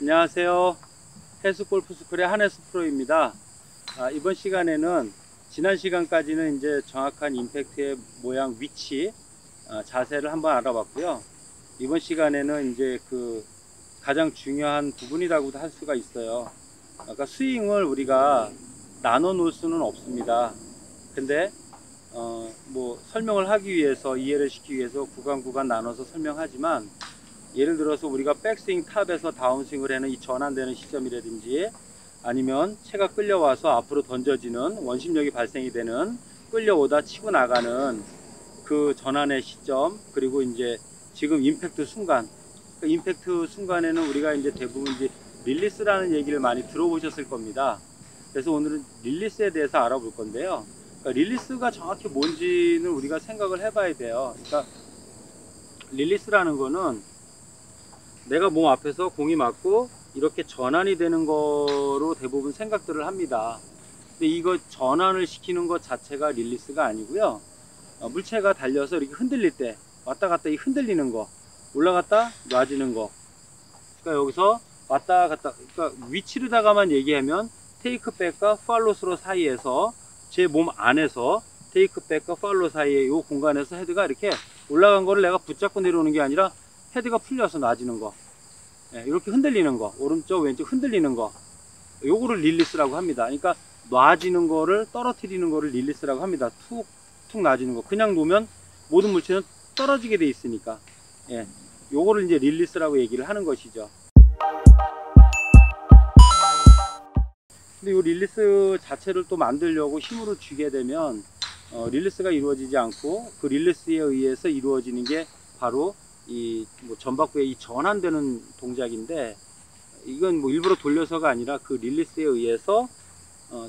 안녕하세요. 해수골프스쿨의 한혜수 프로입니다. 이번 시간에는 지난 시간까지는 이제 정확한 임팩트의 모양, 위치, 자세를 한번 알아봤고요. 이번 시간에는 이제 그 가장 중요한 부분이라고도 할 수가 있어요. 아까 스윙을 우리가 나눠 놓을 수는 없습니다. 근데 뭐 설명을 하기 위해서, 이해를 시키기 위해서 구간 나눠서 설명하지만, 예를 들어서 우리가 백스윙 탑에서 다운스윙을 하는 이 전환되는 시점이라든지, 아니면 채가 끌려와서 앞으로 던져지는 원심력이 발생이 되는, 끌려오다 치고 나가는 그 전환의 시점, 그리고 이제 지금 임팩트 순간, 그 임팩트 순간에는 우리가 이제 대부분 이제 릴리스라는 얘기를 많이 들어보셨을 겁니다. 그래서 오늘은 릴리스에 대해서 알아볼 건데요. 그러니까 릴리스가 정확히 뭔지는 우리가 생각을 해봐야 돼요. 그러니까 릴리스라는 거는 내가 몸 앞에서 공이 맞고 이렇게 전환이 되는 거로 대부분 생각들을 합니다. 근데 이거 전환을 시키는 것 자체가 릴리스가 아니고요. 물체가 달려서 이렇게 흔들릴 때 왔다 갔다 이 흔들리는 거, 올라갔다 놔지는 거. 그러니까 여기서 왔다 갔다, 그러니까 위치로다가만 얘기하면 테이크백과 팔로스로 사이에서, 제 몸 안에서 테이크백과 팔로 사이에 이 공간에서 헤드가 이렇게 올라간 거를 내가 붙잡고 내려오는 게 아니라 헤드가 풀려서 놔지는 거, 이렇게 흔들리는 거, 오른쪽 왼쪽 흔들리는 거, 요거를 릴리스라고 합니다. 그러니까 놔지는 거를, 떨어뜨리는 거를 릴리스라고 합니다. 툭 놔지는 거. 그냥 놓으면 모든 물체는 떨어지게 돼 있으니까, 요거를 이제 릴리스라고 얘기를 하는 것이죠. 근데 이 릴리스 자체를 또 만들려고 힘으로 쥐게 되면 릴리스가 이루어지지 않고, 그 릴리스에 의해서 이루어지는 게 바로 이 뭐 전박부의 이 전환되는 동작인데, 이건 뭐 일부러 돌려서가 아니라 그 릴리스에 의해서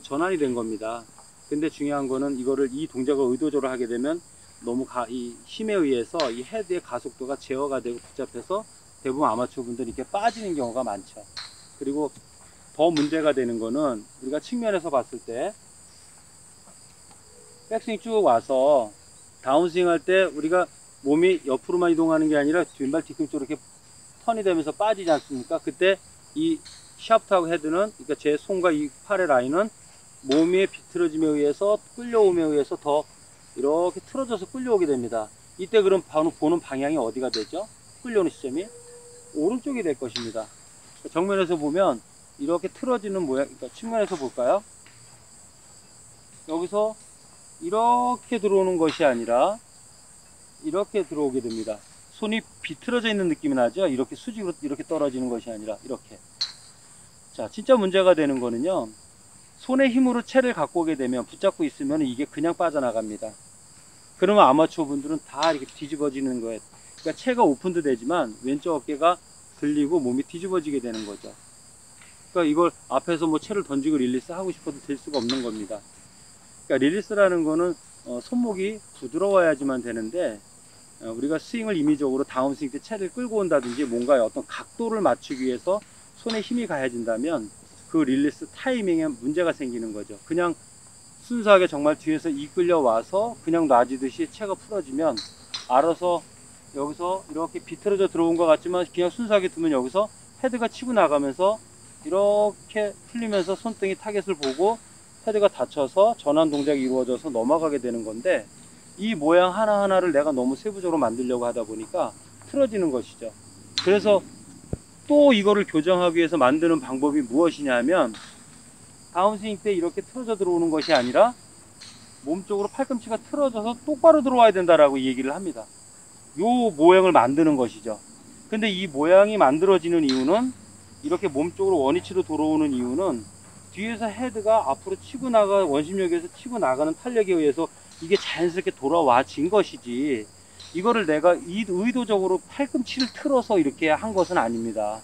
전환이 된 겁니다. 근데 중요한 거는 이거를, 이 동작을 의도적으로 하게 되면 너무 이 힘에 의해서 이 헤드의 가속도가 제어가 되고 복잡해서 대부분 아마추어 분들이 이렇게 빠지는 경우가 많죠. 그리고 더 문제가 되는 거는, 우리가 측면에서 봤을 때 백스윙 쭉 와서 다운스윙 할 때 우리가 몸이 옆으로만 이동하는 게 아니라 왼발 뒤꿈치로 이렇게 턴이 되면서 빠지지 않습니까? 그때 이 샤프트하고 헤드는, 그러니까 제 손과 이 팔의 라인은 몸의 비틀어짐에 의해서, 끌려옴에 의해서 더 이렇게 틀어져서 끌려오게 됩니다. 이때 그럼 보는 방향이 어디가 되죠? 끌려오는 시점이 오른쪽이 될 것입니다. 정면에서 보면 이렇게 틀어지는 모양, 그러니까 측면에서 볼까요? 여기서 이렇게 들어오는 것이 아니라 이렇게 들어오게 됩니다. 손이 비틀어져 있는 느낌이 나죠? 이렇게 수직으로 이렇게 떨어지는 것이 아니라 이렇게. 자, 진짜 문제가 되는 거는요, 손의 힘으로 채를 갖고 오게 되면, 붙잡고 있으면 이게 그냥 빠져나갑니다. 그러면 아마추어 분들은 다 이렇게 뒤집어지는 거예요. 그러니까 채가 오픈도 되지만 왼쪽 어깨가 들리고 몸이 뒤집어지게 되는 거죠. 그러니까 이걸 앞에서 뭐 채를 던지고 릴리스 하고 싶어도 될 수가 없는 겁니다. 그러니까 릴리스라는 거는 손목이 부드러워야지만 되는데, 우리가 스윙을 임의적으로 다운스윙 때 채를 끌고 온다든지 뭔가 어떤 각도를 맞추기 위해서 손에 힘이 가해진다면 그 릴리스 타이밍에 문제가 생기는 거죠. 그냥 순수하게 정말 뒤에서 이끌려 와서 그냥 놔지듯이 채가 풀어지면 알아서 여기서 이렇게 비틀어져 들어온 것 같지만, 그냥 순수하게 두면 여기서 헤드가 치고 나가면서 이렇게 풀리면서 손등이 타겟을 보고 헤드가 닫혀서 전환 동작이 이루어져서 넘어가게 되는 건데, 이 모양 하나하나를 내가 너무 세부적으로 만들려고 하다 보니까 틀어지는 것이죠. 그래서 또 이거를 교정하기 위해서 만드는 방법이 무엇이냐 하면, 다운스윙 때 이렇게 틀어져 들어오는 것이 아니라 몸쪽으로 팔꿈치가 틀어져서 똑바로 들어와야 된다라고 얘기를 합니다. 요 모양을 만드는 것이죠. 근데 이 모양이 만들어지는 이유는, 이렇게 몸쪽으로 원위치로 들어오는 이유는, 뒤에서 헤드가 앞으로 치고 나가, 원심력에서 치고 나가는 탄력에 의해서 이게 자연스럽게 돌아와진 것이지, 이거를 내가 의도적으로 팔꿈치를 틀어서 이렇게 한 것은 아닙니다.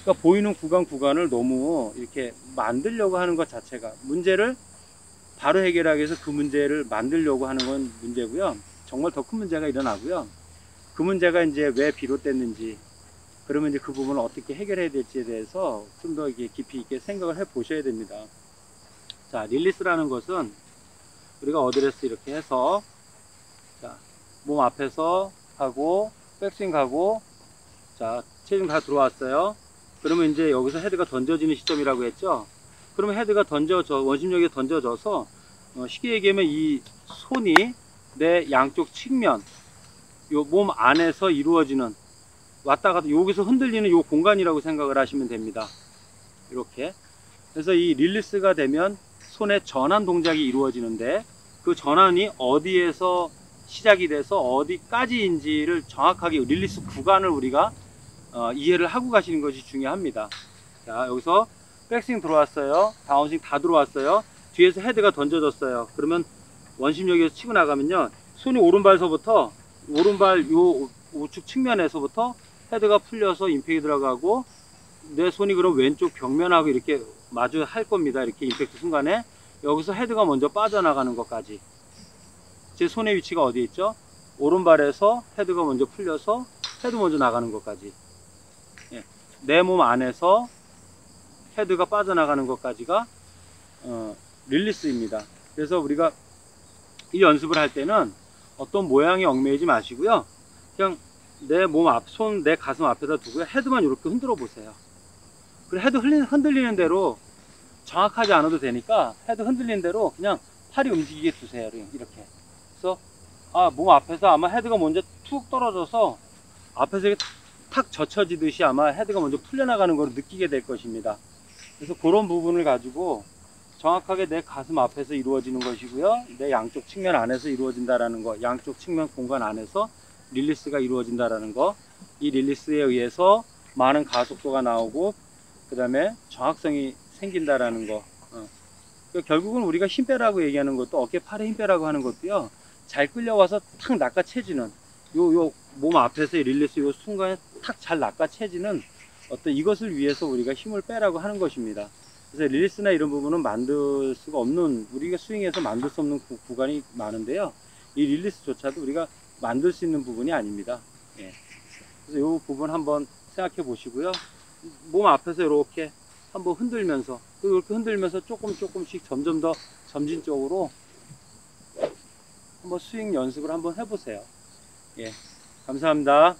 그러니까 보이는 구간을 너무 이렇게 만들려고 하는 것 자체가, 문제를 바로 해결하기 위해서 그 문제를 만들려고 하는 건 문제고요. 정말 더 큰 문제가 일어나고요. 그 문제가 이제 왜 비롯됐는지, 그러면 이제 그 부분을 어떻게 해결해야 될지에 대해서 좀 더 깊이 있게 생각을 해 보셔야 됩니다. 자, 릴리스라는 것은 우리가 어드레스 이렇게 해서, 자, 몸 앞에서 하고 백스윙 가고, 자, 체중 다 들어왔어요. 그러면 이제 여기서 헤드가 던져지는 시점이라고 했죠. 그러면 헤드가 원심력에 던져져서 쉽게 얘기하면 이 손이 내 양쪽 측면, 요 몸 안에서 이루어지는 왔다 갔다 여기서 흔들리는 요 공간이라고 생각을 하시면 됩니다. 이렇게. 그래서 이 릴리스가 되면 손의 전환 동작이 이루어지는데 그 전환이 어디에서 시작이 돼서 어디까지인지를 정확하게 릴리스 구간을 우리가 이해를 하고 가시는 것이 중요합니다. 자, 여기서 백스윙 들어왔어요. 다운스윙 다 들어왔어요. 뒤에서 헤드가 던져졌어요. 그러면 원심력에서 치고 나가면요, 손이 오른발서부터 오른발 요 우측 측면에서부터 헤드가 풀려서 임팩이 들어가고 내 손이 그럼 왼쪽 벽면하고 이렇게 마주 할 겁니다. 이렇게 임팩트 순간에 여기서 헤드가 먼저 빠져나가는 것까지. 제 손의 위치가 어디 있죠? 오른발에서 헤드가 먼저 풀려서 헤드 먼저 나가는 것까지. 예. 내 몸 안에서 헤드가 빠져나가는 것까지가 릴리스입니다. 그래서 우리가 이 연습을 할 때는 어떤 모양에 얽매이지 마시고요. 그냥 내 몸 앞, 손, 내 가슴 앞에다 두고요. 헤드만 이렇게 흔들어 보세요. 그리고 헤드 흔들리는 대로 정확하지 않아도 되니까 헤드 흔들리는 대로 그냥 팔이 움직이게 두세요. 이렇게. 그래서 몸 앞에서 아마 헤드가 먼저 툭 떨어져서 앞에서 이렇게 탁 젖혀지듯이 아마 헤드가 먼저 풀려나가는 걸 느끼게 될 것입니다. 그래서 그런 부분을 가지고 정확하게 내 가슴 앞에서 이루어지는 것이고요. 내 양쪽 측면 안에서 이루어진다라는 거, 양쪽 측면 공간 안에서 릴리스가 이루어진다라는 거, 이 릴리스에 의해서 많은 가속도가 나오고 그 다음에 정확성이 생긴다라는 거. 그러니까 결국은 우리가 힘 빼라고 얘기하는 것도 어깨 팔에 힘 빼라고 하는 것도요, 잘 끌려와서 탁 낚아채지는 요 몸 앞에서의 릴리스 요 순간에 탁 잘 낚아채지는 어떤 이것을 위해서 우리가 힘을 빼라고 하는 것입니다. 그래서 릴리스나 이런 부분은 만들 수가 없는, 우리가 스윙에서 만들 수 없는 구간이 많은데요, 이 릴리스조차도 우리가 만들 수 있는 부분이 아닙니다. 예. 그래서 이 부분 한번 생각해 보시고요. 몸 앞에서 이렇게 한번 흔들면서, 이렇게 흔들면서 조금씩 점점 더 점진적으로 한번 스윙 연습을 한번 해보세요. 예. 감사합니다.